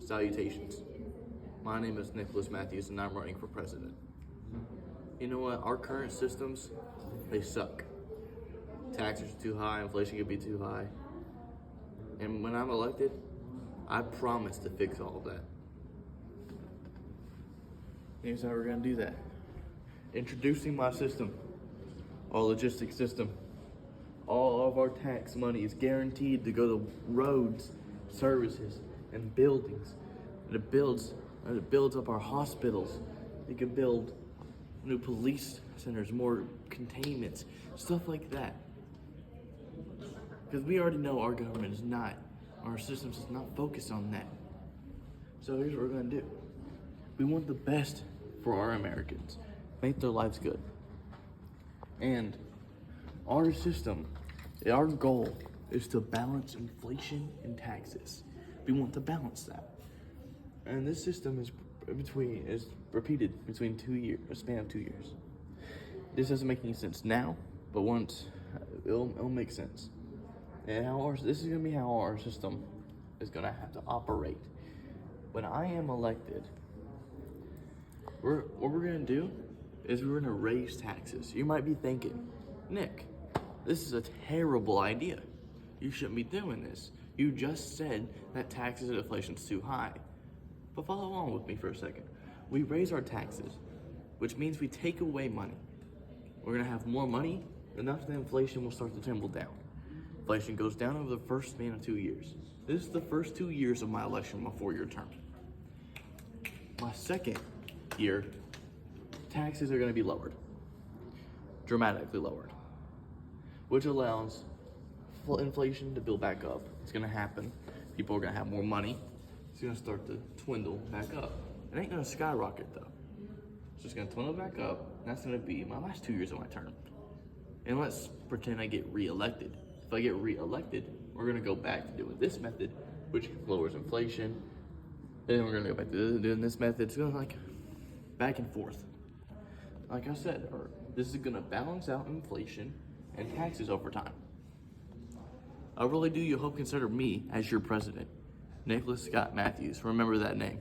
Salutations. My name is Nicholas Matthews and I'm running for president. You know what? Our current systems, they suck. Taxes are too high, inflation could be too high. And when I'm elected, I promise to fix all of that. Here's how we're gonna do that. Introducing my system, our logistics system. All of our tax money is guaranteed to go to roads, services, and buildings. And it builds up our hospitals. It can build new police centers, more containments, stuff like that. Because we already know our government is not, our systems is not focused on that. So here's what we're gonna do. We want the best for our Americans. Make their lives good. And our system, our goal is to balance inflation and taxes. We want to balance that. And this system is repeated between 2 years, a span of 2 years. This doesn't make any sense now, but once it'll make sense. And this is gonna be how our system is gonna have to operate. When I am elected, what we're gonna do is we're gonna raise taxes. You might be thinking, Nick, this is a terrible idea. You shouldn't be doing this. You just said that taxes and inflation's too high. But follow along with me for a second. We raise our taxes, which means we take away money. We're gonna have more money, enough that inflation will start to tumble down. Inflation goes down over the first span of 2 years. This is the first 2 years of my election, my 4-year term. My second year, taxes are gonna be lowered, dramatically lowered, which allows inflation to build back up. It's gonna happen. People are gonna have more money. It's gonna start to dwindle back up. It ain't gonna skyrocket though. It's just gonna dwindle back up. And that's gonna be my last 2 years of my term. And let's pretend I get re-elected. If I get re-elected, we're gonna go back to doing this method, which lowers inflation. Then we're gonna go back to doing this method. It's gonna like back and forth. Like I said, this is gonna balance out inflation and taxes over time. I really do hope consider me as your president. Nicholas Scott Matthews. Remember that name.